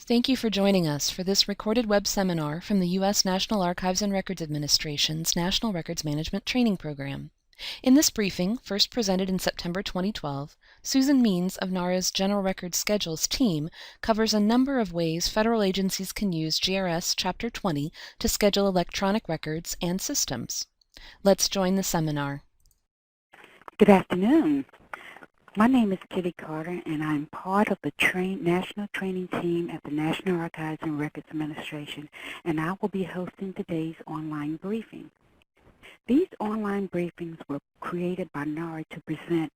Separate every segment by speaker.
Speaker 1: Thank you for joining us for this recorded web seminar from the U.S. National Archives and Records Administration's National Records Management Training Program. In this briefing, first presented in September 2012, Susan Means of NARA's General Records Schedules team covers a number of ways federal agencies can use GRS Chapter 20 to schedule electronic records and systems. Let's join the seminar.
Speaker 2: Good afternoon. My name is Kitty Carter, and I'm part of the National Training Team at the National Archives and Records Administration, and I will be hosting today's online briefing. These online briefings were created by NARA to present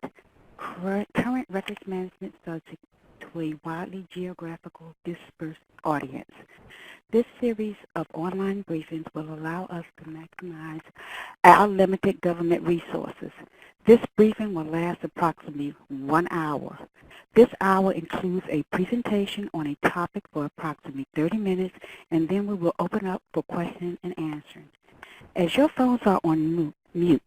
Speaker 2: current records management subjects to a widely geographical dispersed audience. This series of online briefings will allow us to maximize our limited government resources. This briefing will last approximately 1 hour. This hour includes a presentation on a topic for approximately 30 minutes, and then we will open up for question and answering. As your phones are on mute,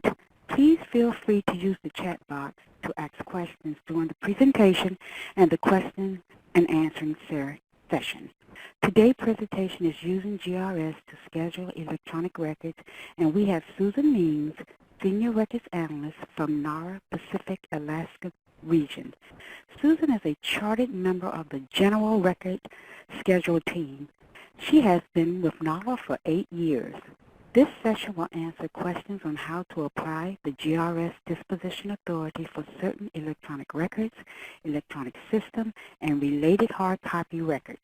Speaker 2: please feel free to use the chat box to ask questions during the presentation and the question and answering session. Today's presentation is using GRS to schedule electronic records, and we have Susan Means, Senior Records Analyst from NARA Pacific Alaska Region. Susan is a chartered member of the General Records Schedule team. She has been with NARA for 8 years. This session will answer questions on how to apply the GRS disposition authority for certain electronic records, electronic systems, and related hard copy records.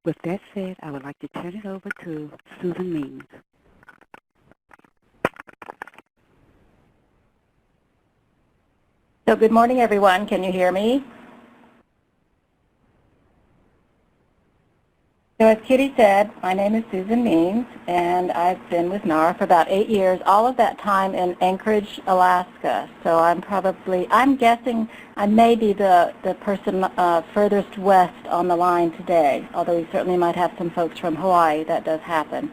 Speaker 2: With that said, I would like to turn it over to Susan Means.
Speaker 3: So good morning, everyone. Can you hear me? So as Kitty said, my name is Susan Means, and I've been with NARA for about 8 years, all of that time in Anchorage, Alaska. So I'm guessing I may be the person furthest west on the line today, although we certainly might have some folks from Hawaii. That does happen.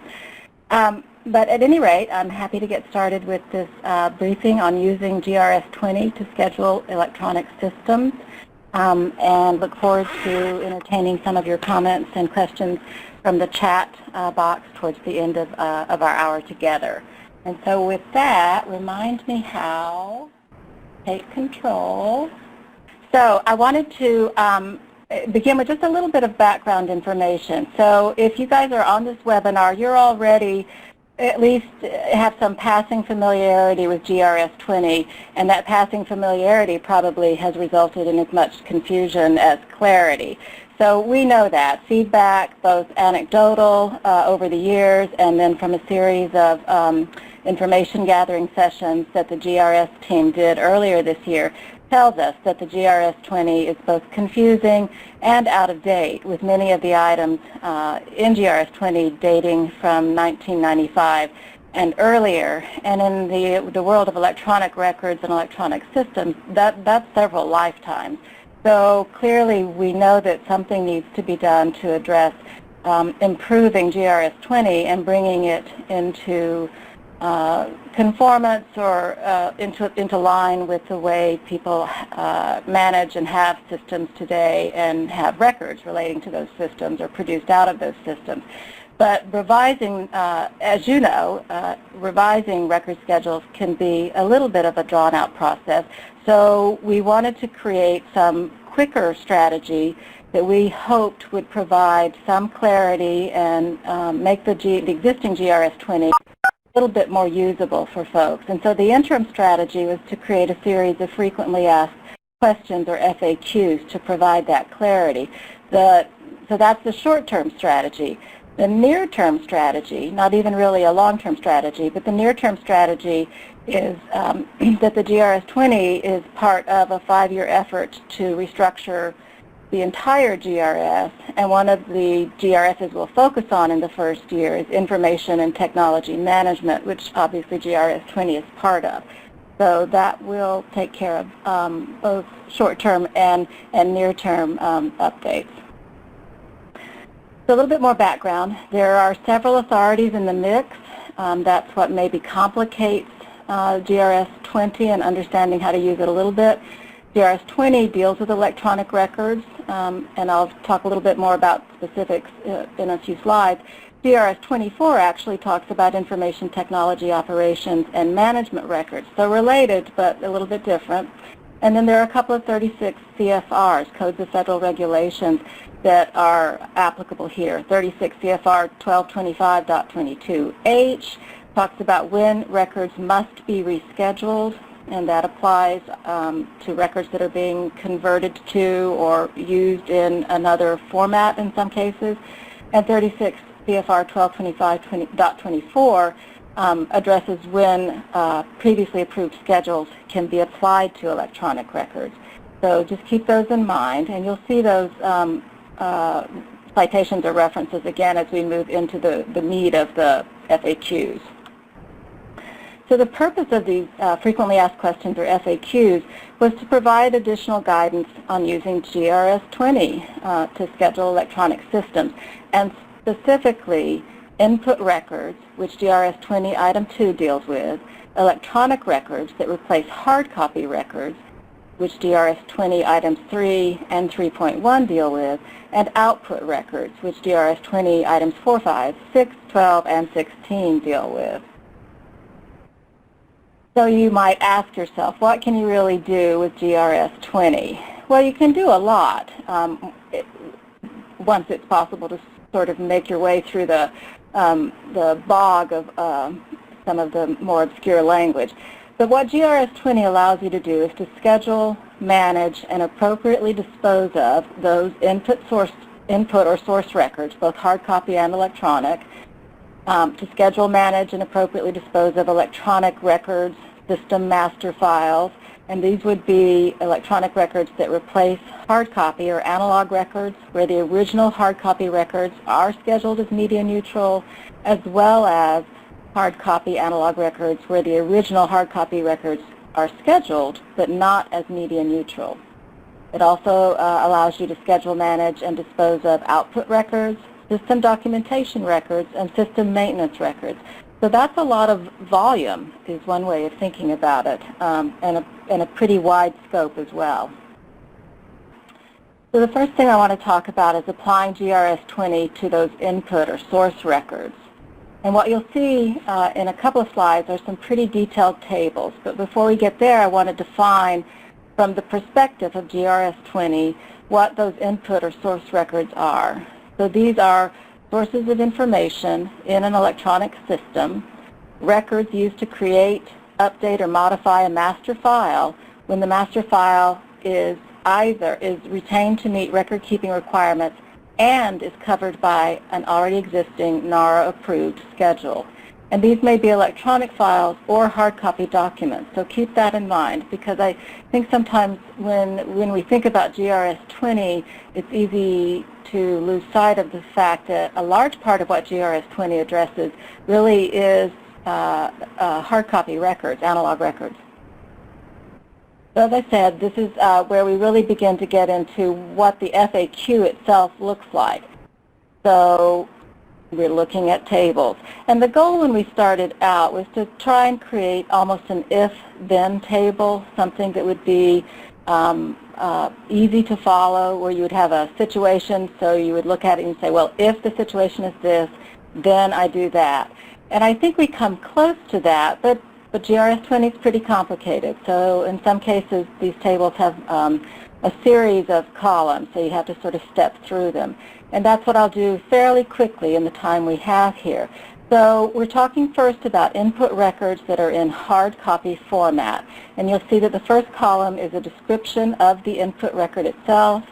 Speaker 3: But at any rate, I'm happy to get started with this briefing on using GRS 20 to schedule electronic systems, and look forward to entertaining some of your comments and questions from the chat box towards the end of our hour together. And so with that, remind me how to take control. So I wanted to begin with just a little bit of background information. So if you guys are on this webinar, you're already at least have some passing familiarity with GRS 20, and that passing familiarity probably has resulted in as much confusion as clarity. So we know that. Feedback, both anecdotal over the years and then from a series of information gathering sessions that the GRS team did earlier this year, tells us that the GRS 20 is both confusing and out of date, with many of the items in GRS 20 dating from 1995 and earlier. And in the world of electronic records and electronic systems, that's several lifetimes. So clearly we know that something needs to be done to address improving GRS 20 and bringing it into conformance or into line with the way people manage and have systems today and have records relating to those systems or produced out of those systems. But revising, as you know, revising record schedules can be a little bit of a drawn-out process. So we wanted to create some quicker strategy that we hoped would provide some clarity and make the existing GRS 20 a little bit more usable for folks. And so the interim strategy was to create a series of frequently asked questions, or FAQs, to provide that clarity. So that's the short-term strategy. The near-term strategy, not even really a long-term strategy, but the near-term strategy is that the GRS 20 is part of a 5-year effort to restructure the entire GRS, and one of the GRSs we'll focus on in the first year is information and technology management, which obviously GRS 20 is part of. So that will take care of both short-term and near-term updates. So a little bit more background. There are several authorities in the mix. That's what maybe complicates GRS 20 and understanding how to use it a little bit. GRS 20 deals with electronic records, and I'll talk a little bit more about specifics in a few slides. GRS 24 actually talks about information technology operations and management records, so related but a little bit different. And then there are a couple of 36 CFRs, Codes of Federal Regulations, that are applicable here. 36 CFR 1225.22H talks about when records must be rescheduled, and that applies to records that are being converted to or used in another format in some cases. And 36 CFR 1225.24 addresses when previously approved schedules can be applied to electronic records. So just keep those in mind, and you'll see those citations or references again as we move into the meat of the FAQs. So the purpose of these frequently asked questions, or FAQs, was to provide additional guidance on using GRS 20 to schedule electronic systems, and specifically input records, which GRS 20 Item 2 deals with, electronic records that replace hard copy records, which GRS 20 Items 3 and 3.1 deal with, and output records, which GRS 20 Items 4, 5, 6, 12, and 16 deal with. So you might ask yourself, what can you really do with GRS 20? Well, you can do a lot once it's possible to sort of make your way through the bog of some of the more obscure language. But what GRS 20 allows you to do is to schedule, manage, and appropriately dispose of those input or source records, both hard copy and electronic, to schedule, manage, and appropriately dispose of electronic records, system master files, and these would be electronic records that replace hard copy or analog records, where the original hard copy records are scheduled as media neutral, as well as hard copy analog records where the original hard copy records are scheduled but not as media neutral. It also allows you to schedule, manage, and dispose of output records, system documentation records, and system maintenance records. So that's a lot of volume, is one way of thinking about it, and a pretty wide scope as well. So the first thing I want to talk about is applying GRS 20 to those input or source records. And what you'll see in a couple of slides are some pretty detailed tables. But before we get there, I want to define from the perspective of GRS 20 what those input or source records are. So these are sources of information in an electronic system, records used to create, update, or modify a master file when the master file is retained to meet record-keeping requirements and is covered by an already existing NARA-approved schedule. And these may be electronic files or hard copy documents, so keep that in mind, because I think sometimes when we think about GRS 20, it's easy to lose sight of the fact that a large part of what GRS 20 addresses really is hard copy records, analog records. So as I said, this is where we really begin to get into what the FAQ itself looks like. So we're looking at tables. And the goal when we started out was to try and create almost an if-then table, something that would be easy to follow, where you would have a situation, so you would look at it and say, well, if the situation is this, then I do that. And I think we come close to that, but GRS 20 is pretty complicated. So in some cases, these tables have a series of columns, so you have to sort of step through them. And that's what I'll do fairly quickly in the time we have here. So we're talking first about input records that are in hard copy format. And you'll see that the first column is a description of the input record itself.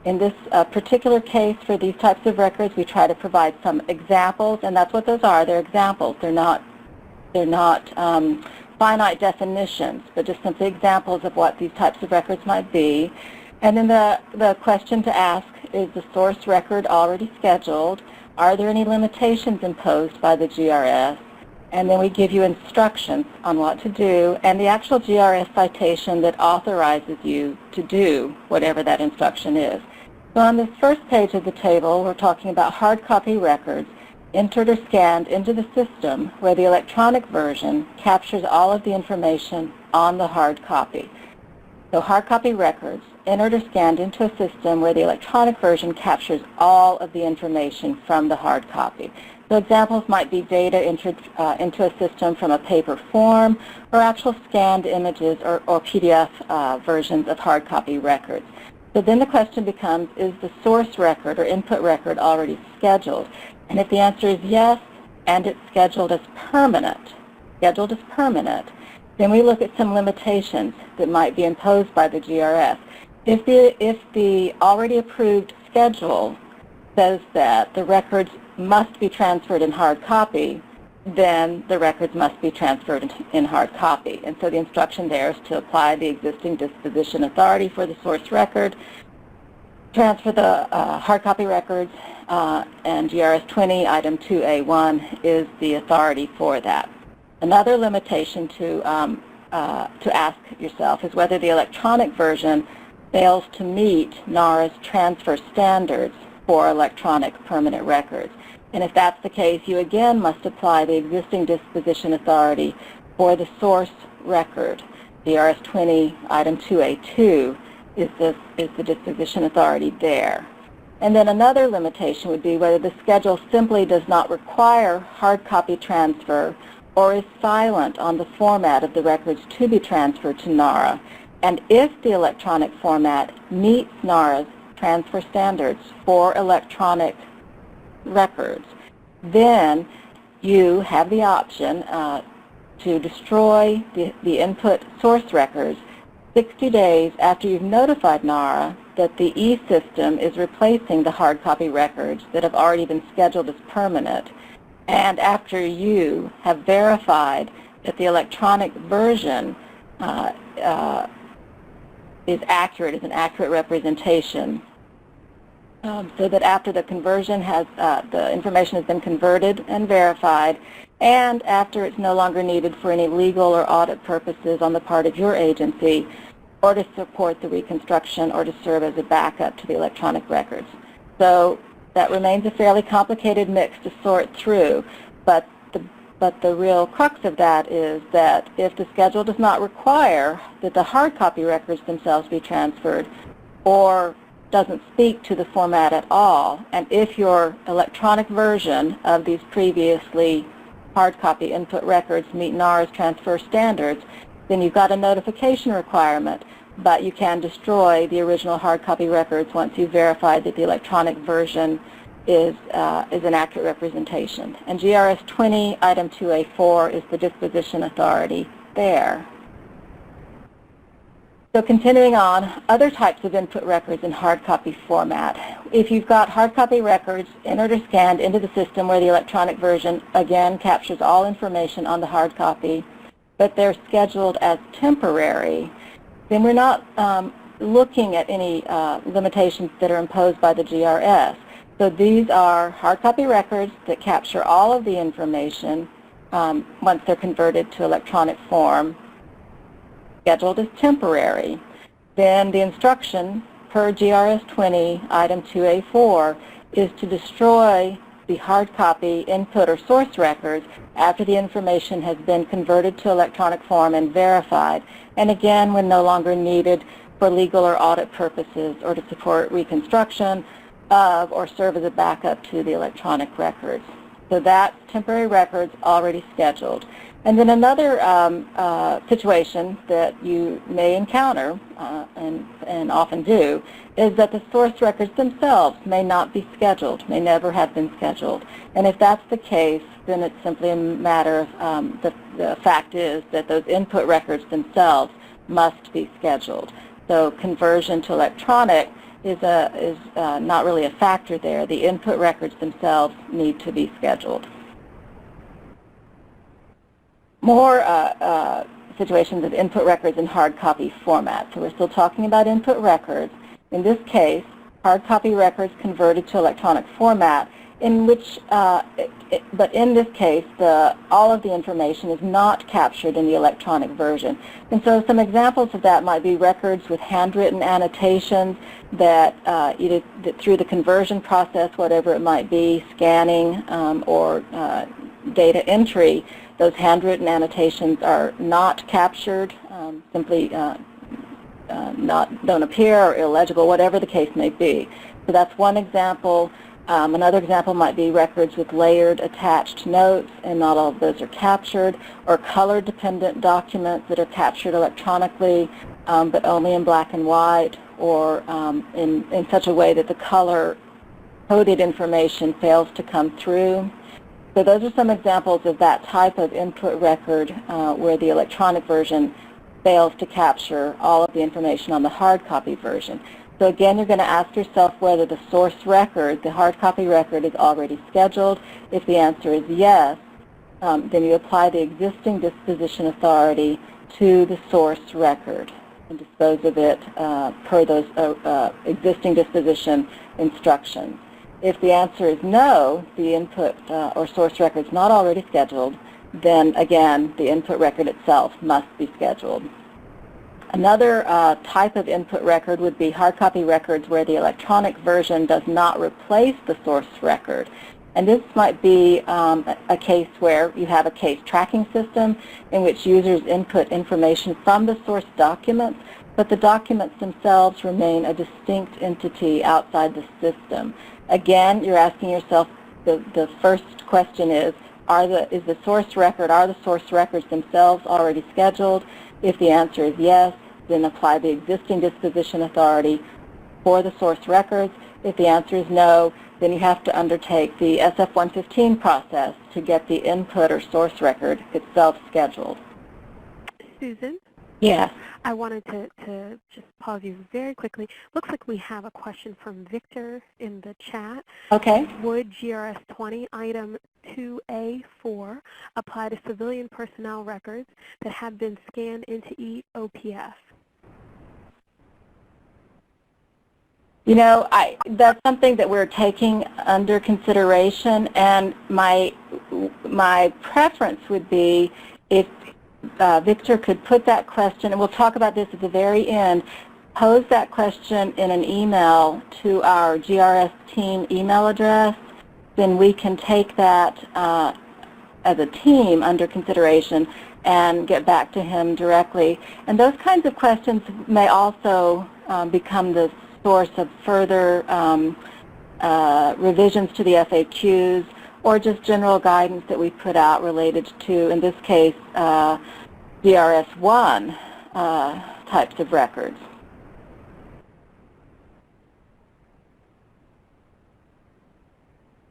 Speaker 3: In this particular case, for these types of records, we try to provide some examples, and that's what those are. They're examples. They're not finite definitions, but just simply examples of what these types of records might be. And then the question to ask, is the source record already scheduled? Are there any limitations imposed by the GRS? And then we give you instructions on what to do and the actual GRS citation that authorizes you to do whatever that instruction is. So on this first page of the table, we're talking about hard copy records entered or scanned into the system where the electronic version captures all of the information on the hard copy. So hard copy records entered or scanned into a system where the electronic version captures all of the information from the hard copy. So examples might be data entered into a system from a paper form, or actual scanned images or PDF versions of hard copy records. So then the question becomes, is the source record or input record already scheduled? And if the answer is yes, and it's scheduled as permanent, then we look at some limitations that might be imposed by the GRS. If the already approved schedule says that the records must be transferred in hard copy, then the records must be transferred in hard copy. And so the instruction there is to apply the existing disposition authority for the source record, transfer the hard copy records, and GRS 20 item 2A1 is the authority for that. Another limitation to ask yourself is whether the electronic version fails to meet NARA's transfer standards for electronic permanent records. And if that's the case, you again must apply the existing disposition authority for the source record. GRS 20 item 2A2 is the disposition authority there. And then another limitation would be whether the schedule simply does not require hard copy transfer or is silent on the format of the records to be transferred to NARA. And if the electronic format meets NARA's transfer standards for electronic records, then you have the option to destroy the input source records 60 days after you've notified NARA that the E-system is replacing the hard copy records that have already been scheduled as permanent, and after you have verified that the electronic version is accurate, is an accurate representation, so that after the conversion the information has been converted and verified, and after it's no longer needed for any legal or audit purposes on the part of your agency, or to support the reconstruction or to serve as a backup to the electronic records. So that remains a fairly complicated mix to sort through, but the real crux of that is that if the schedule does not require that the hard copy records themselves be transferred, or doesn't speak to the format at all, and if your electronic version of these previously hard copy input records meet NARA's transfer standards, then you've got a notification requirement, but you can destroy the original hard copy records once you've verified that the electronic version is an accurate representation. And GRS 20 item 2A4 is the disposition authority there. So continuing on, other types of input records in hard copy format. If you've got hard copy records entered or scanned into the system where the electronic version again captures all information on the hard copy, but they're scheduled as temporary, then we're not looking at any limitations that are imposed by the GRS. So these are hard copy records that capture all of the information once they're converted to electronic form, scheduled as temporary. Then the instruction per GRS 20 item 2A4 is to destroy the hard copy input or source records after the information has been converted to electronic form and verified, and again when no longer needed for legal or audit purposes or to support reconstruction of or serve as a backup to the electronic records. So that's temporary records already scheduled. And then another situation that you may encounter, and often do, is that the source records themselves may not be scheduled, may never have been scheduled. And if that's the case, then it's simply a matter of the fact is that those input records themselves must be scheduled. So conversion to electronic is not really a factor there. The input records themselves need to be scheduled. More situations of input records in hard copy format. So we're still talking about input records. In this case, hard copy records converted to electronic format, in which, but in this case, all of the information is not captured in the electronic version. And so some examples of that might be records with handwritten annotations that either through the conversion process, whatever it might be, scanning or data entry, those handwritten annotations are not captured, simply don't appear or illegible, whatever the case may be. So that's one example. Another example might be records with layered attached notes, and not all of those are captured, or color-dependent documents that are captured electronically, but only in black and white, or in such a way that the color-coded information fails to come through. So those are some examples of that type of input record where the electronic version fails to capture all of the information on the hard copy version. So again, you're going to ask yourself whether the source record, the hard copy record, is already scheduled. If the answer is yes, then you apply the existing disposition authority to the source record and dispose of it per those existing disposition instructions. If the answer is no, the input or source record is not already scheduled, then again, the input record itself must be scheduled. Another type of input record would be hard copy records where the electronic version does not replace the source record. And this might be a case where you have a case tracking system in which users input information from the source documents, but the documents themselves remain a distinct entity outside the system. Again, you're asking yourself, the first question is the source records themselves already scheduled? If the answer is yes, then apply the existing disposition authority for the source records. If the answer is no, then you have to undertake the SF-115 process to get the input or source record itself scheduled.
Speaker 4: Susan?
Speaker 3: Yes.
Speaker 4: I wanted to just pause you very quickly. Looks like we have a question from Victor in the chat.
Speaker 3: Okay.
Speaker 4: Would GRS 20 item 2A4 apply to civilian personnel records that have been scanned into EOPS?
Speaker 3: You know, that's something that we're taking under consideration, and my preference would be if Victor could put that question, and we'll talk about this at the very end, pose that question in an email to our GRS team email address, then we can take that as a team under consideration and get back to him directly. And those kinds of questions may also become the source of further revisions to the FAQs, or just general guidance that we put out related to, in this case, GRS1 types of records.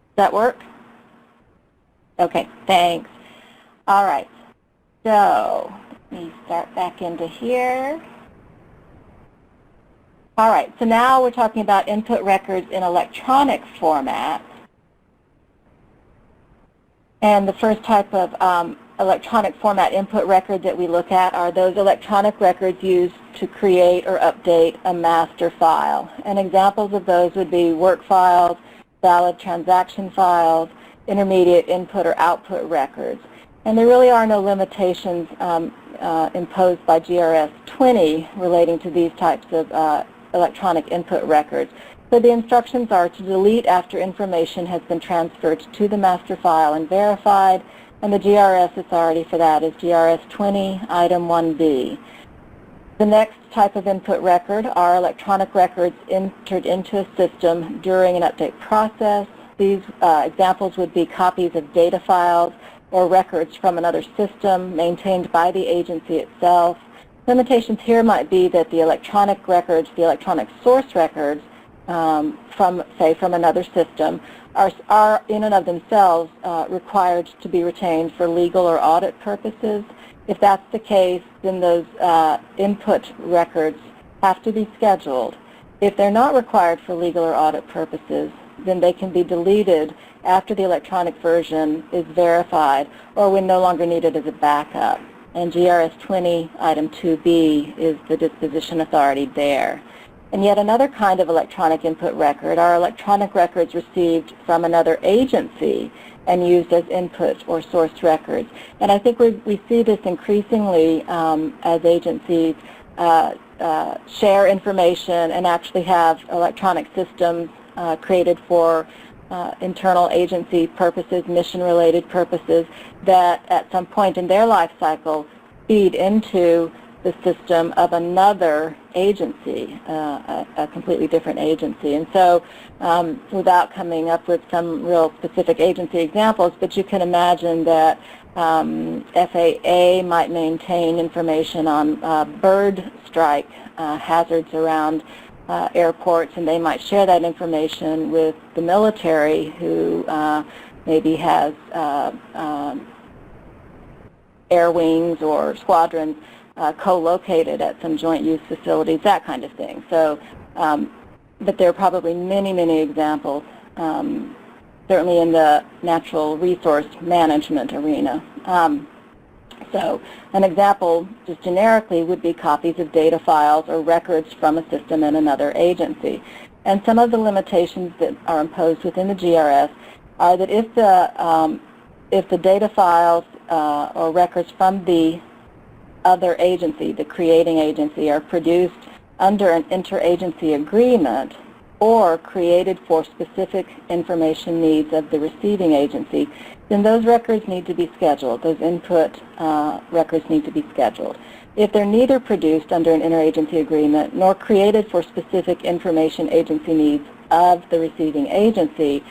Speaker 3: Does that work? Okay, thanks. All right, so let me start back into here. All right, so now we're talking about input records in electronic format. And the first type of electronic format input record that we look at are those electronic records used to create or update a master file. And examples of those would be work files, valid transaction files, intermediate input or output records. And there really are no limitations imposed by GRS 20 relating to these types of electronic input records. So the instructions are to delete after information has been transferred to the master file and verified, and the GRS authority for that is GRS 20 item 1B. The next type of input record are electronic records entered into a system during an update process. These examples would be copies of data files or records from another system maintained by the agency itself. Limitations here might be that the electronic records, the electronic source records from another system are in and of themselves required to be retained for legal or audit purposes. If that's the case, then those input records have to be scheduled. If they're not required for legal or audit purposes, then they can be deleted after the electronic version is verified or when no longer needed as a backup. And GRS 20 item 2B is the disposition authority there. And yet another kind of electronic input record are electronic records received from another agency and used as input or source records. And I think we see this increasingly as agencies share information and actually have electronic systems created for internal agency purposes, mission-related purposes, that at some point in their life cycle feed into the system of another agency, a completely different agency. And so without coming up with some real specific agency examples, but you can imagine that FAA might maintain information on bird strike hazards around airports, and they might share that information with the military, who maybe has air wings or squadrons co-located at some joint use facilities, that kind of thing. So, but there are probably many, many examples, certainly in the natural resource management arena. So an example, just generically, would be copies of data files or records from a system in another agency. And some of the limitations that are imposed within the GRS are that if the data files or records from the other agency, the creating agency, are produced under an interagency agreement or created for specific information needs of the receiving agency, then those records need to be scheduled. Those input records need to be scheduled. If they're neither produced under an interagency agreement nor created for specific information agency needs of the receiving agency,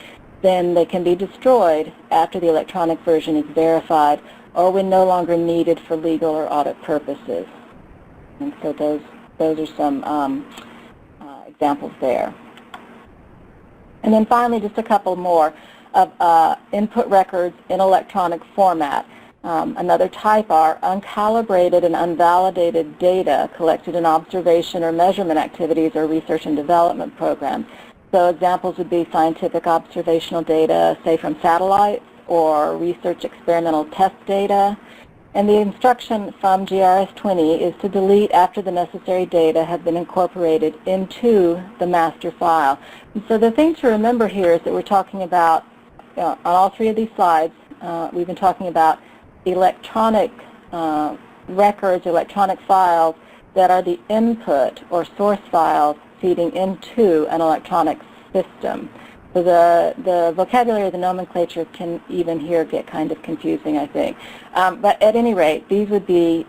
Speaker 3: then they can be destroyed after the electronic version is verified or when no longer needed for legal or audit purposes. And so those are some examples there. And then finally, just a couple more of input records in electronic format. Another type are uncalibrated and unvalidated data collected in observation or measurement activities or research and development programs. So examples would be scientific observational data, say from satellites, or research experimental test data. And the instruction from GRS 20 is to delete after the necessary data have been incorporated into the master file. And so the thing to remember here is that we're talking about, on all three of these slides, we've been talking about electronic records, electronic files that are the input or source files feeding into an electronic system. So the vocabulary of the nomenclature can even here get kind of confusing, I think. But at any rate, these would be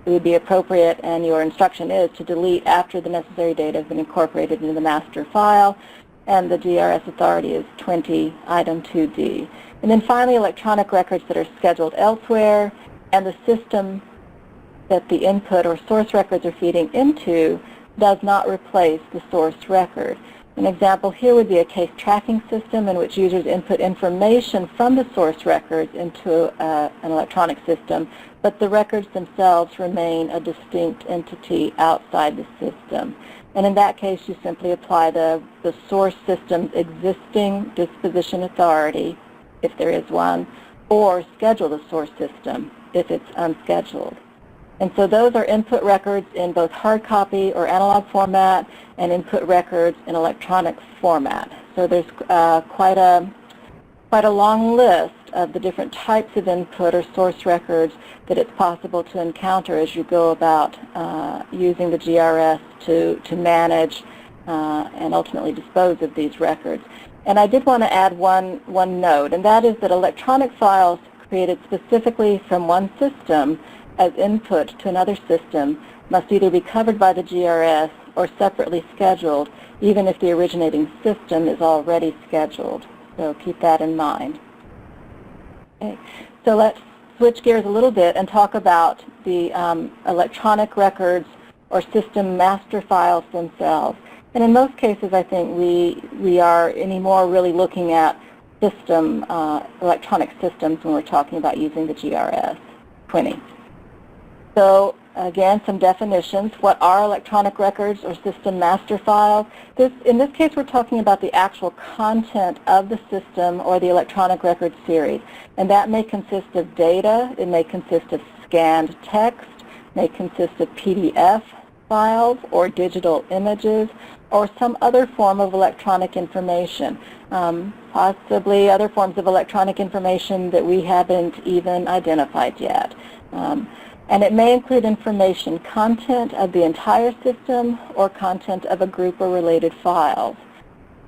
Speaker 3: appropriate, and your instruction is to delete after the necessary data has been incorporated into the master file, and the GRS authority is 20, item 2D. And then finally, electronic records that are scheduled elsewhere, and the system that the input or source records are feeding into does not replace the source record. An example here would be a case tracking system in which users input information from the source records into an electronic system, but the records themselves remain a distinct entity outside the system. And in that case, you simply apply the source system's existing disposition authority, if there is one, or schedule the source system if it's unscheduled. And so those are input records in both hard copy or analog format and input records in electronic format. So there's quite a long list of the different types of input or source records that it's possible to encounter as you go about using the GRS to manage and ultimately dispose of these records. And I did want to add one note, and that is that electronic files created specifically from one system as input to another system must either be covered by the GRS or separately scheduled, even if the originating system is already scheduled. So keep that in mind. Okay. So let's switch gears a little bit and talk about the electronic records or system master files themselves. And in most cases, I think we are anymore really looking at system, electronic systems when we're talking about using the GRS 20. So again, some definitions. What are electronic records or system master files? In this case, we're talking about the actual content of the system or the electronic record series. And that may consist of data, it may consist of scanned text, may consist of PDF files or digital images, or some other form of electronic information, possibly other forms of electronic information that we haven't even identified yet. And it may include information, content of the entire system or content of a group or related files.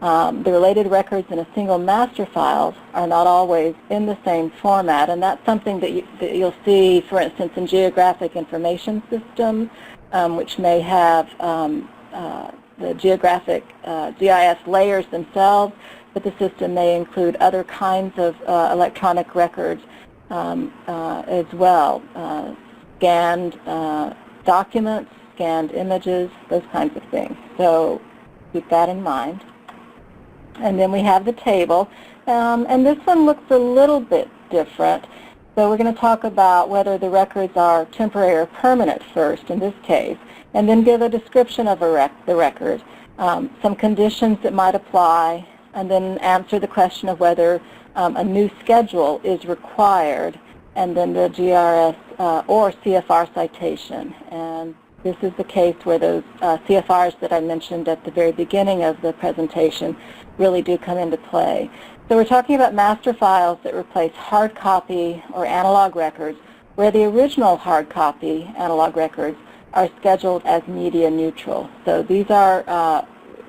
Speaker 3: The related records in a single master file are not always in the same format, and that's something that you'll see, for instance, in geographic information systems, which may have the geographic GIS layers themselves, but the system may include other kinds of electronic records as well, scanned documents, scanned images, those kinds of things. So keep that in mind. And then we have the table, and this one looks a little bit different. So we're going to talk about whether the records are temporary or permanent first in this case, and then give a description of the record, some conditions that might apply, and then answer the question of whether a new schedule is required, and then the GRS or CFR citation. And this is the case where those CFRs that I mentioned at the very beginning of the presentation really do come into play. So we're talking about master files that replace hard copy or analog records where the original hard copy analog records are scheduled as media neutral. So these are,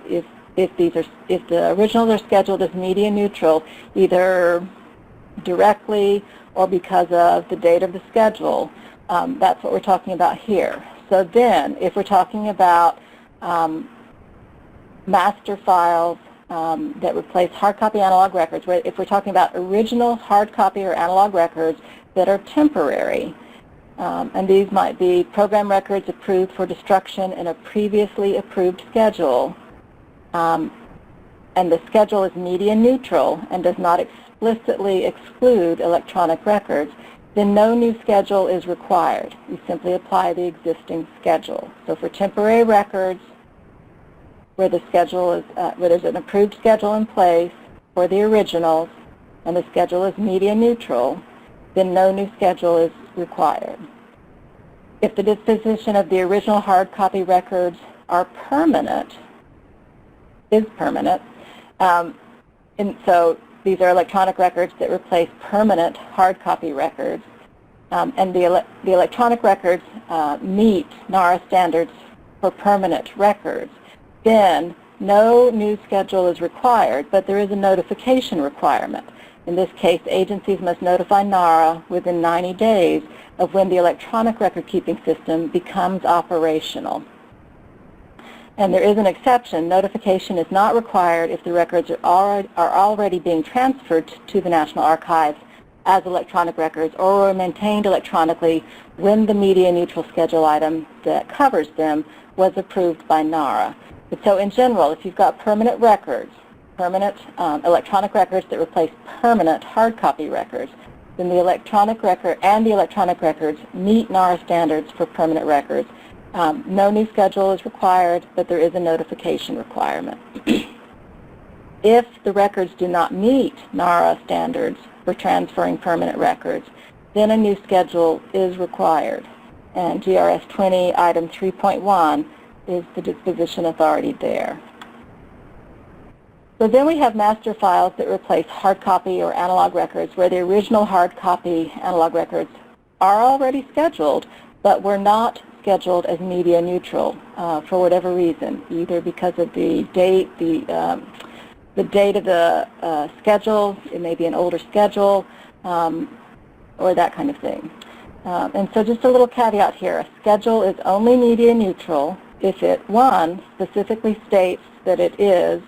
Speaker 3: if the originals are scheduled as media neutral, either directly or because of the date of the schedule, that's what we're talking about here. So then, if we're talking about master files that replace hard copy analog records, if we're talking about original hard copy or analog records that are temporary, and these might be program records approved for destruction in a previously approved schedule, and the schedule is media neutral and does not explicitly exclude electronic records, then no new schedule is required. You simply apply the existing schedule. So for temporary records where the schedule is, where there's an approved schedule in place for the originals and the schedule is media neutral, then no new schedule is required. If the disposition of the original hard copy records are permanent, and so these are electronic records that replace permanent hard copy records, and the electronic records meet NARA standards for permanent records, then no new schedule is required, but there is a notification requirement. In this case, agencies must notify NARA within 90 days of when the electronic record-keeping system becomes operational. And there is an exception. Notification is not required if the records are already being transferred to the National Archives as electronic records or are maintained electronically when the media neutral schedule item that covers them was approved by NARA. But so in general, if you've got permanent records, permanent electronic records that replace permanent hard copy records, then the electronic record and the electronic records meet NARA standards for permanent records. No new schedule is required, but there is a notification requirement. If the records do not meet NARA standards for transferring permanent records, then a new schedule is required. And GRS 20 item 3.1 is the disposition authority there. So then we have master files that replace hard copy or analog records where the original hard copy analog records are already scheduled, but were not scheduled as media neutral for whatever reason, either because of the date, the date of the schedule, it may be an older schedule, or that kind of thing. And so just a little caveat here, a schedule is only media neutral if it, one, specifically states that it is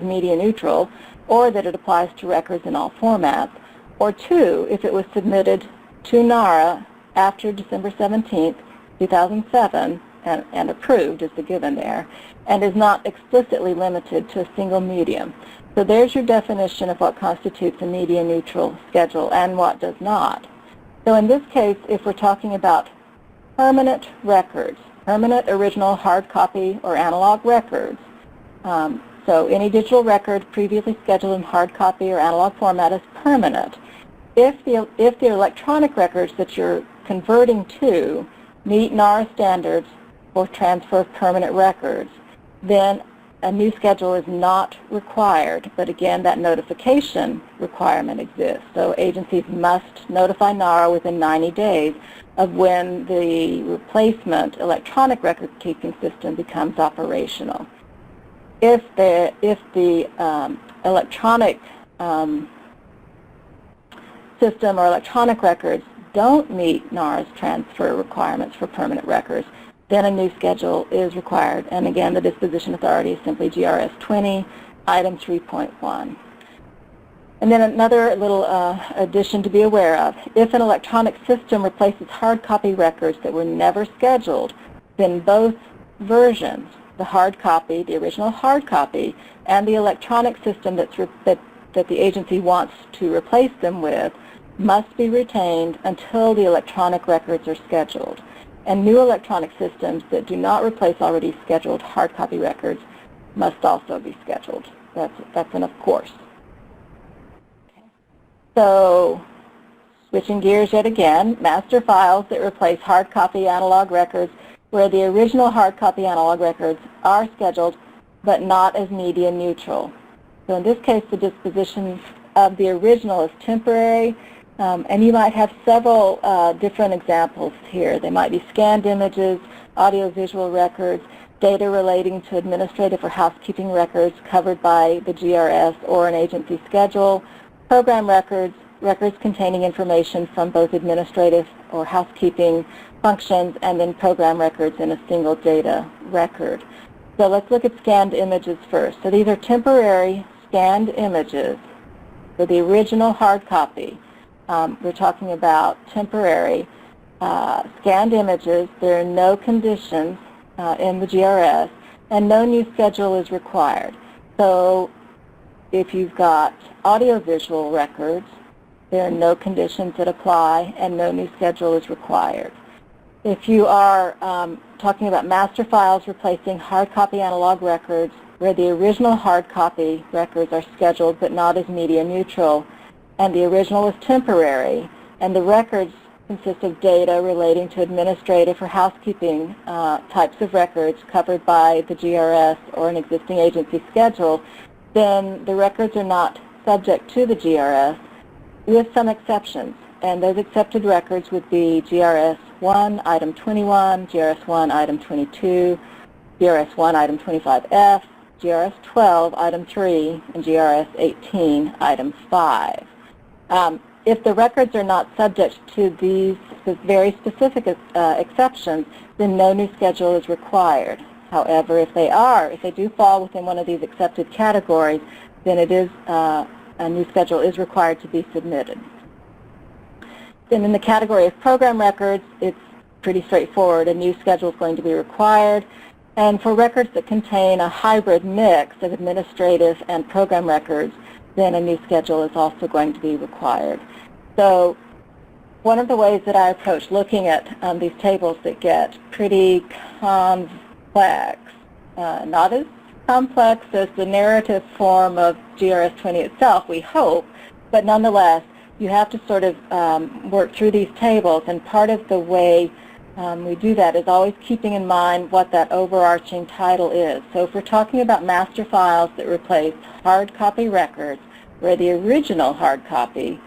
Speaker 3: media neutral, or that it applies to records in all formats, or two, if it was submitted to NARA after December 17th, 2007, and approved is the given there, and is not explicitly limited to a single medium. So there's your definition of what constitutes a media neutral schedule and what does not. So in this case, if we're talking about permanent records, permanent original hard copy or analog records, so any digital record previously scheduled in hard copy or analog format is permanent. If the electronic records that you're converting to meet NARA standards for transfer of permanent records, then a new schedule is not required. But again, that notification requirement exists. So agencies must notify NARA within 90 days of when the replacement electronic record-keeping system becomes operational. if the electronic system or electronic records don't meet NAR's transfer requirements for permanent records, then a new schedule is required. And again, the disposition authority is simply GRS 20, item 3.1. And then another little addition to be aware of. If an electronic system replaces hard copy records that were never scheduled, then both versions, the hard copy, the original hard copy, and the electronic system that the agency wants to replace them with must be retained until the electronic records are scheduled. And new electronic systems that do not replace already scheduled hard copy records must also be scheduled. That's an of course. Okay. So switching gears yet again, master files that replace hard copy analog records where the original hard copy analog records are scheduled but not as media neutral. So in this case, the disposition of the original is temporary, and you might have several different examples here. They might be scanned images, audiovisual records, data relating to administrative or housekeeping records covered by the GRS or an agency schedule, program records, records containing information from both administrative or housekeeping functions, and then program records in a single data record. So let's look at scanned images first. So these are temporary scanned images for the original hard copy. We're talking about temporary scanned images. There are no conditions in the GRS, and no new schedule is required. So if you've got audiovisual records, there are no conditions that apply, and no new schedule is required. If you are talking about master files replacing hard copy analog records where the original hard copy records are scheduled but not as media neutral, and the original is temporary, and the records consist of data relating to administrative or housekeeping types of records covered by the GRS or an existing agency schedule, then the records are not subject to the GRS, with some exceptions. And those accepted records would be GRS 1, item 21, GRS 1, item 22, GRS 1, item 25F, GRS 12, item 3, and GRS 18, item 5. If the records are not subject to these very specific exceptions, then no new schedule is required. However, if they do fall within one of these accepted categories, then a new schedule is required to be submitted. Then in the category of program records, it's pretty straightforward. A new schedule is going to be required. And for records that contain a hybrid mix of administrative and program records, then a new schedule is also going to be required. So one of the ways that I approach looking at these tables that get pretty complex, not as complex as the narrative form of GRS 20 itself, we hope, but nonetheless, you have to sort of work through these tables, and part of the way we do that is always keeping in mind what that overarching title is. So if we're talking about master files that replace hard copy records, where the original hard copy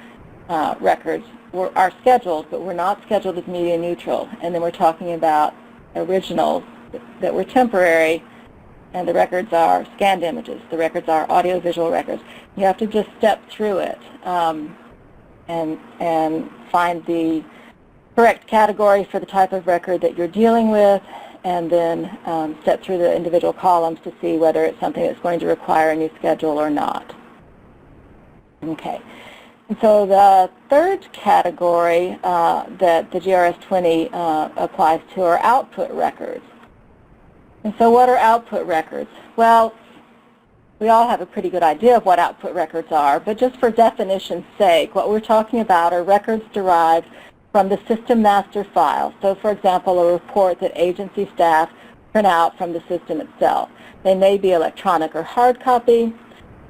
Speaker 3: records are scheduled, but were not scheduled as media neutral, and then we're talking about originals that were temporary, and the records are scanned images, the records are audiovisual records. You have to just step through it and find the correct category for the type of record that you're dealing with, and then step through the individual columns to see whether it's something that's going to require a new schedule or not. Okay. And so the third category that the GRS 20 applies to are output records. And so what are output records? Well, we all have a pretty good idea of what output records are, but just for definition's sake, what we're talking about are records derived from the system master file. So for example, a report that agency staff print out from the system itself. They may be electronic or hard copy,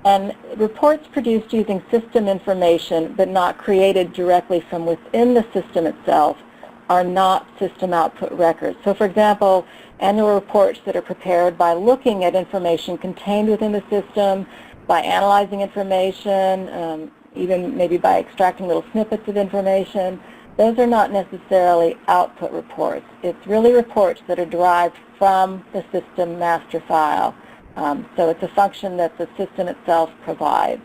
Speaker 3: and reports produced using system information but not created directly from within the system itself are not system output records. So for example, annual reports that are prepared by looking at information contained within the system, by analyzing information, even maybe by extracting little snippets of information, those are not necessarily output reports. It's really reports that are derived from the system master file So it's a function that the system itself provides.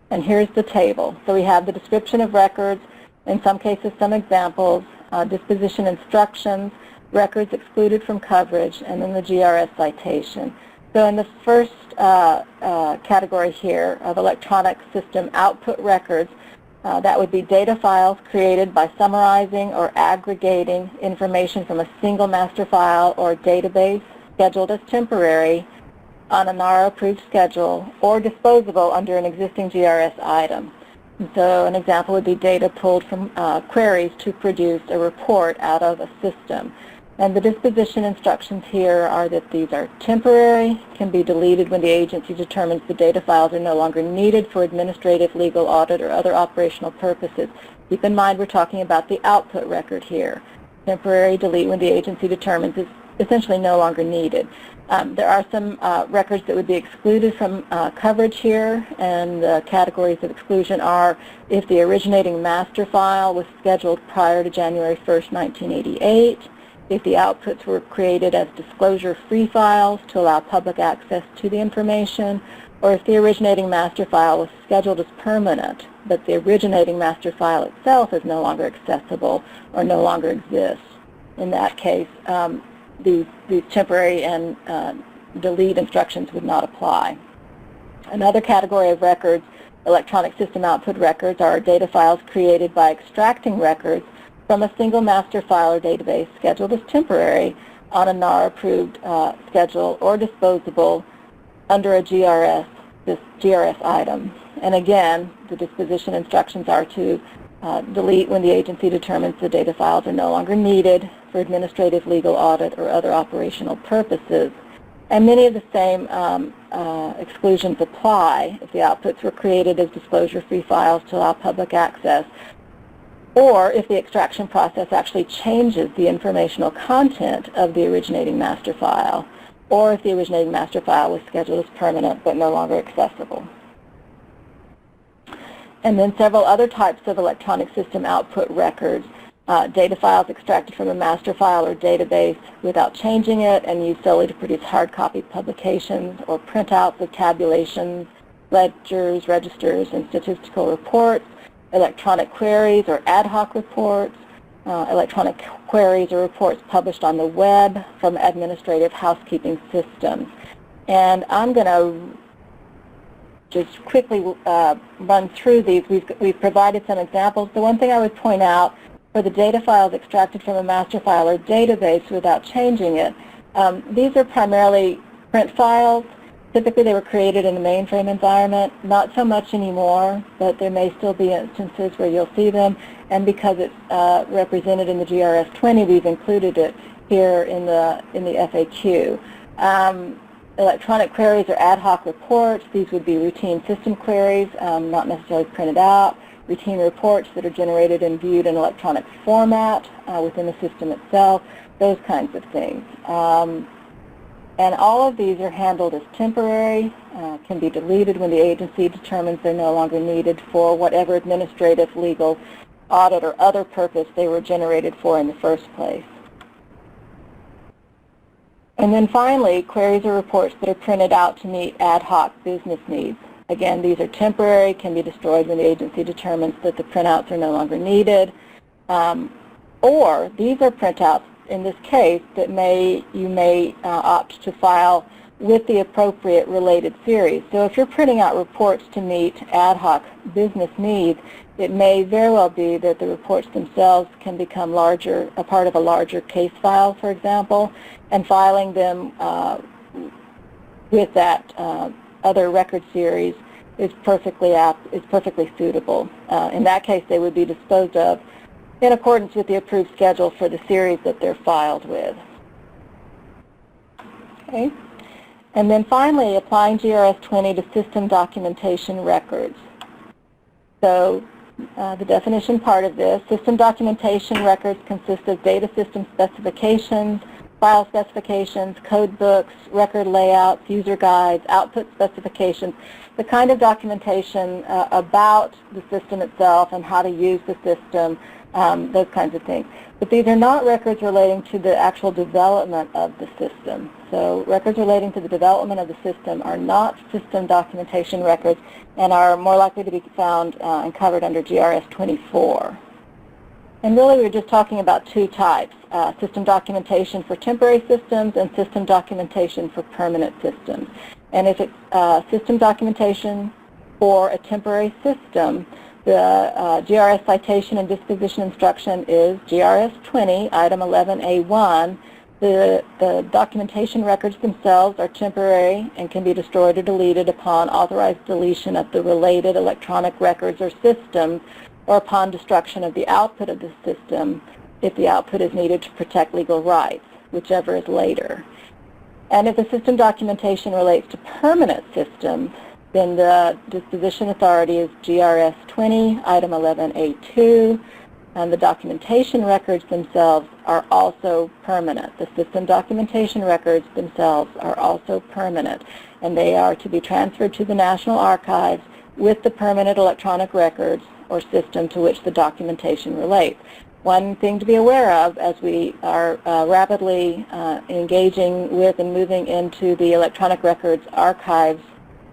Speaker 3: And here's the table. So we have the description of records, in some cases some examples, disposition instructions, records excluded from coverage, and then the GRS citation. So in the first category here of electronic system output records, that would be data files created by summarizing or aggregating information from a single master file or database scheduled as temporary on a NARA-approved schedule or disposable under an existing GRS item. And so an example would be data pulled from queries to produce a report out of a system. And the disposition instructions here are that these are temporary, can be deleted when the agency determines the data files are no longer needed for administrative, legal, audit, or other operational purposes. Keep in mind we're talking about the output record here. Temporary, delete when the agency determines it's essentially no longer needed. There are some records that would be excluded from coverage here, and the categories of exclusion are if the originating master file was scheduled prior to January 1st, 1988, if the outputs were created as disclosure-free files to allow public access to the information, or if the originating master file was scheduled as permanent, but the originating master file itself is no longer accessible or no longer exists. In that case, these temporary and delete instructions would not apply. Another category of records, electronic system output records, are data files created by extracting records from a single master file or database scheduled as temporary on a NAR-approved schedule or disposable under a GRS item. And again, the disposition instructions are to delete when the agency determines the data files are no longer needed for administrative, legal, audit, or other operational purposes. And many of the same exclusions apply if the outputs were created as disclosure-free files to allow public access, or if the extraction process actually changes the informational content of the originating master file, or if the originating master file was scheduled as permanent but no longer accessible. And then several other types of electronic system output records, data files extracted from a master file or database without changing it and used solely to produce hard copy publications or printouts of tabulations, ledgers, registers, and statistical reports, electronic queries or ad hoc reports, electronic queries or reports published on the web from administrative housekeeping systems. And I'm going to just quickly run through these. We've provided some examples. The one thing I would point out for the data files extracted from a master file or database without changing it, these are primarily print files. Typically they were created in a mainframe environment, not so much anymore, but there may still be instances where you'll see them, and because it's represented in the GRS 20, we've included it here in the FAQ. Electronic queries or ad hoc reports, these would be routine system queries, not necessarily printed out, routine reports that are generated and viewed in electronic format within the system itself, those kinds of things. And all of these are handled as temporary, can be deleted when the agency determines they're no longer needed for whatever administrative, legal, audit, or other purpose they were generated for in the first place. And then finally, queries or reports that are printed out to meet ad hoc business needs. Again, these are temporary, can be destroyed when the agency determines that the printouts are no longer needed. Or these are printouts, in this case, that you may opt to file with the appropriate related series. So if you're printing out reports to meet ad hoc business needs, it may very well be that the reports themselves can become larger, a part of a larger case file, for example, and filing them with that other record series is perfectly suitable. In that case, they would be disposed of in accordance with the approved schedule for the series that they're filed with. Okay. And then finally, applying GRS 20 to system documentation records. So the definition part of this, system documentation records consist of data system specifications, file specifications, code books, record layouts, user guides, output specifications, the kind of documentation about the system itself and how to use the system, those kinds of things. But these are not records relating to the actual development of the system. So records relating to the development of the system are not system documentation records and are more likely to be found and covered under GRS 24. And really we're just talking about two types, system documentation for temporary systems and system documentation for permanent systems. And if it's system documentation for a temporary system, the GRS citation and disposition instruction is GRS 20, item 11A1. The documentation records themselves are temporary and can be destroyed or deleted upon authorized deletion of the related electronic records or systems, or upon destruction of the output of the system if the output is needed to protect legal rights, whichever is later. And if the system documentation relates to permanent systems, then the disposition authority is GRS 20, item 11A2, and the documentation records themselves are also permanent. The system documentation records themselves are also permanent, and they are to be transferred to the National Archives with the permanent electronic records or system to which the documentation relates. One thing to be aware of as we are rapidly engaging with and moving into the electronic records archives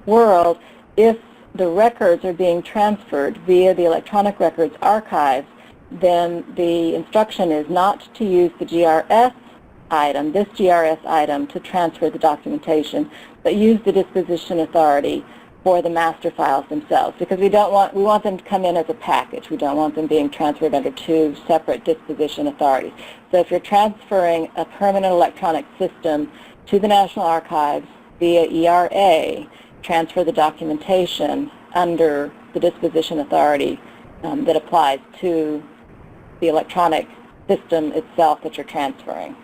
Speaker 3: world, if the records are being transferred via the electronic records archives, then the instruction is not to use the GRS item, this GRS item, to transfer the documentation, but use the disposition authority for the master files themselves, because we want them to come in as a package. We don't want them being transferred under two separate disposition authorities. So if you're transferring a permanent electronic system to the National Archives via ERA, transfer the documentation under the disposition authority that applies to the electronic system itself that you're transferring.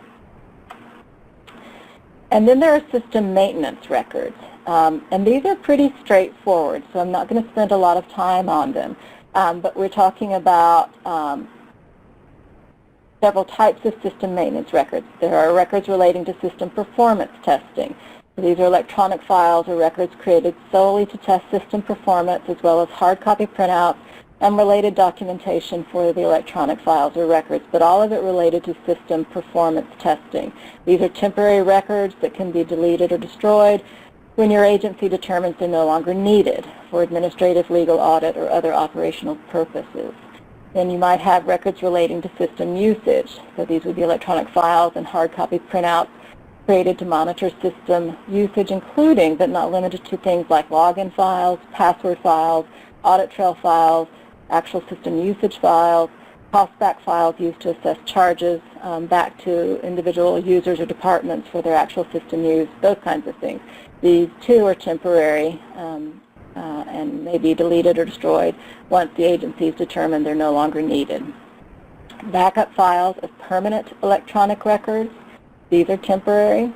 Speaker 3: And then there are system maintenance records. And these are pretty straightforward, so I'm not going to spend a lot of time on them. But we're talking about several types of system maintenance records. There are records relating to system performance testing. So these are electronic files or records created solely to test system performance, as well as hard copy printouts and related documentation for the electronic files or records, but all of it related to system performance testing. These are temporary records that can be deleted or destroyed when your agency determines they're no longer needed for administrative, legal, audit, or other operational purposes. Then you might have records relating to system usage. So these would be electronic files and hard copy printouts created to monitor system usage, including but not limited to things like login files, password files, audit trail files, actual system usage files, cost-back files used to assess charges back to individual users or departments for their actual system use, those kinds of things. These too are temporary and may be deleted or destroyed once the agencies determine they're no longer needed. Backup files of permanent electronic records, these are temporary.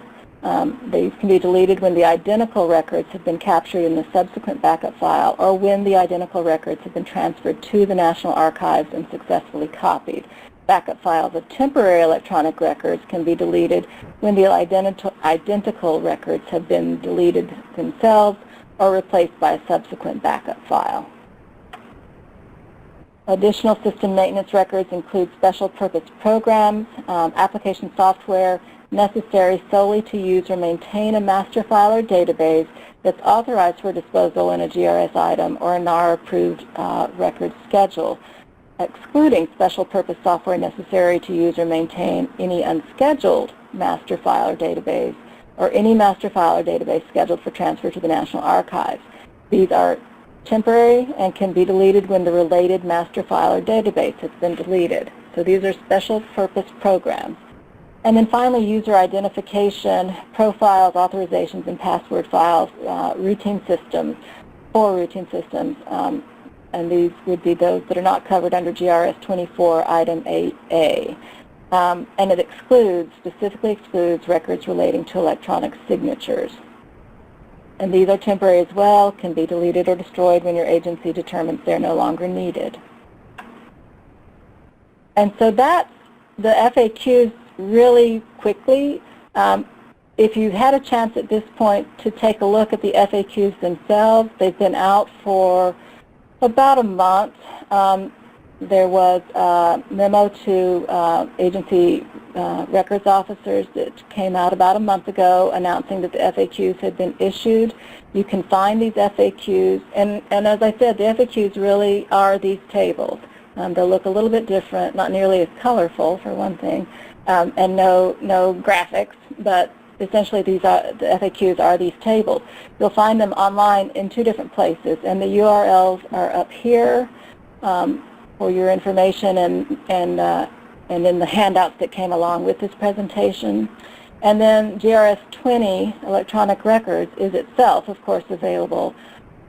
Speaker 3: These can be deleted when the identical records have been captured in the subsequent backup file, or when the identical records have been transferred to the National Archives and successfully copied. Backup files of temporary electronic records can be deleted when the identical records have been deleted themselves or replaced by a subsequent backup file. Additional system maintenance records include special purpose programs, application software necessary solely to use or maintain a master file or database that's authorized for disposal in a GRS item or a NAR-approved record schedule, excluding special purpose software necessary to use or maintain any unscheduled master file or database, or any master file or database scheduled for transfer to the National Archives. These are temporary and can be deleted when the related master file or database has been deleted. So these are special purpose programs. And then finally, user identification, profiles, authorizations, and password files, routine systems, for routine systems. And these would be those that are not covered under GRS 24, item 8A. And it specifically excludes records relating to electronic signatures. And these are temporary as well, can be deleted or destroyed when your agency determines they're no longer needed. And so that's the FAQs really quickly. If you've had a chance at this point to take a look at the FAQs themselves, they've been out for about a month. There was a memo to agency records officers that came out about a month ago announcing that the FAQs had been issued. You can find these FAQs, and as I said, the FAQs really are these tables. They'll look a little bit different, not nearly as colorful for one thing, and no graphics, but essentially the FAQs are these tables. You'll find them online in two different places, and the URLs are up here for your information and in the handouts that came along with this presentation. And then GRS 20 electronic records is itself, of course, available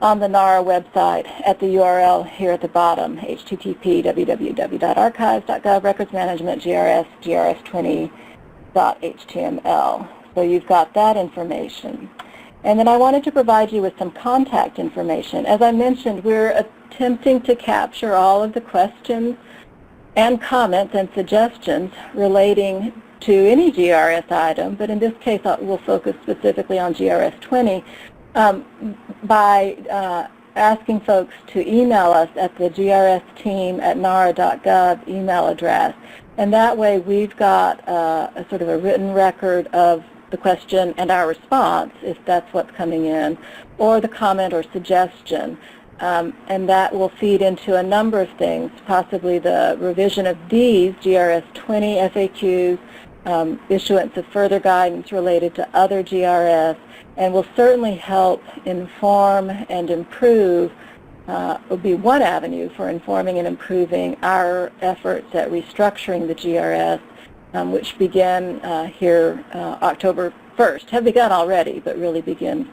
Speaker 3: on the NARA website at the URL here at the bottom, http://www.archives.gov records management grs20.html. So you've got that information. And then I wanted to provide you with some contact information. As I mentioned, we're attempting to capture all of the questions and comments and suggestions relating to any GRS item, but in this case we'll focus specifically on GRS 20 by asking folks to email us at the GRS Team at nara.gov email address. And that way we've got a sort of a written record of the question and our response, if that's what's coming in, or the comment or suggestion. And that will feed into a number of things, possibly the revision of these GRS 20 FAQs, issuance of further guidance related to other GRS, and will certainly help inform and improve, will be one avenue for informing and improving our efforts at restructuring the GRS, which begin here October 1st, have begun already, but really begin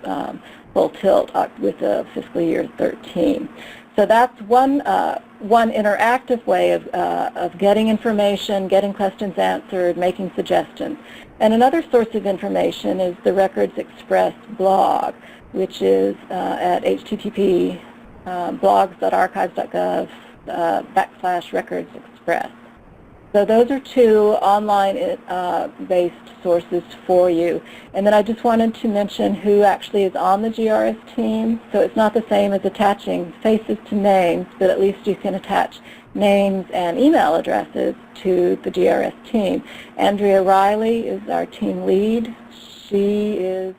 Speaker 3: full tilt with the fiscal year 13. So that's one interactive way of getting information, getting questions answered, making suggestions. And another source of information is the Records Express blog, which is at http://blogs.archives.gov /recordsexpress. So those are two online-based sources for you. And then I just wanted to mention who actually is on the GRS team. So it's not the same as attaching faces to names, but at least you can attach names and email addresses to the GRS team. Andrea Riley is our team lead. She is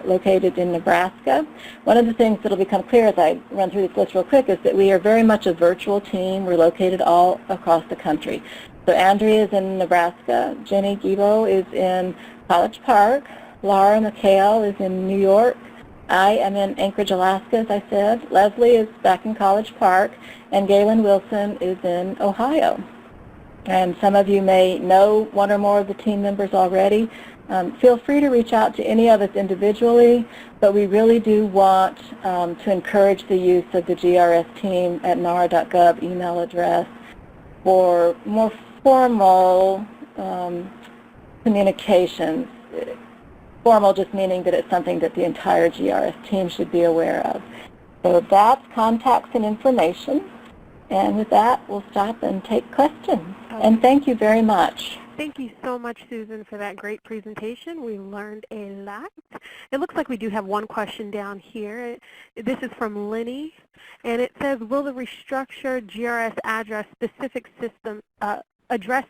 Speaker 3: located in Nebraska. One of the things that will become clear as I run through this list real quick is that we are very much a virtual team. We're located all across the country. So Andrea is in Nebraska, Jenny Gibo is in College Park, Laura McHale is in New York, I am in Anchorage, Alaska, as I said, Leslie is back in College Park, and Galen Wilson is in Ohio. And some of you may know one or more of the team members already. Feel free to reach out to any of us individually, but we really do want to encourage the use of the GRS team at nara.gov email address for more formal communications. Formal just meaning that it's something that the entire GRS team should be aware of. So that's contacts and information. And with that, we'll stop and take questions. And thank you very much.
Speaker 4: Thank you so much, Susan, for that great presentation. We learned a lot. It looks like we do have one question down here. This is from Lenny, and it says, will the restructured GRS address address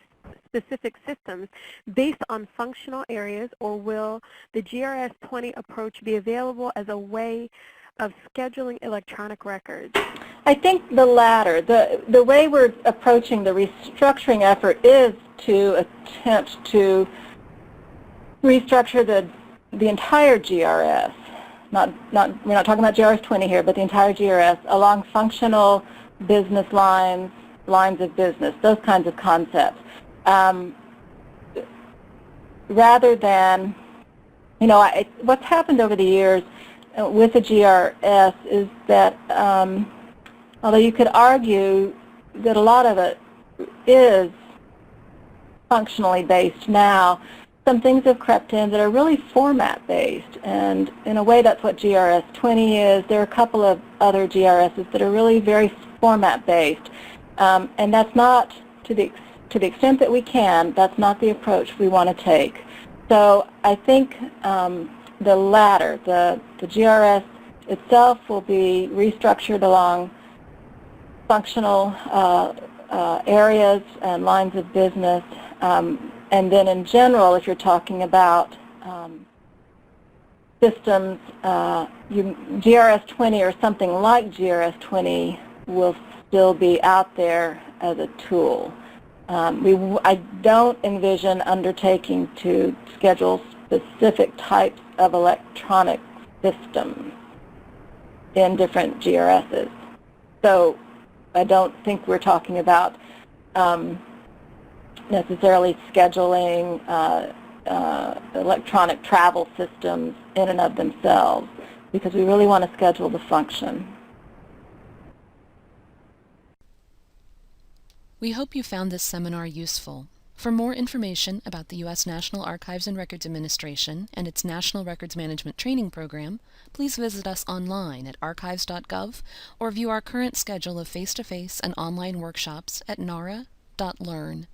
Speaker 4: specific systems based on functional areas, or will the GRS 20 approach be available as a way of scheduling electronic records?
Speaker 3: I think the latter. The way we're approaching the restructuring effort is to attempt to restructure the entire GRS. We're not talking about GRS 20 here, but the entire GRS along functional business lines of business, those kinds of concepts. Rather than, what's happened over the years with the GRS is that although you could argue that a lot of it is functionally based now, some things have crept in that are really format based, and in a way that's what GRS 20 is. There are a couple of other GRSs that are really very format based, and that's not to the to the extent that we can, that's not the approach we want to take. So I think the latter, the GRS itself will be restructured along functional areas and lines of business. And then in general, if you're talking about systems, GRS 20 or something like GRS 20 will still be out there as a tool. I don't envision undertaking to schedule specific types of electronic systems in different GRSs. So I don't think we're talking about necessarily scheduling electronic travel systems in and of themselves, because we really want to schedule the function.
Speaker 1: We hope you found this seminar useful. For more information about the U.S. National Archives and Records Administration and its National Records Management Training Program, please visit us online at archives.gov or view our current schedule of face-to-face and online workshops at nara.learn.com.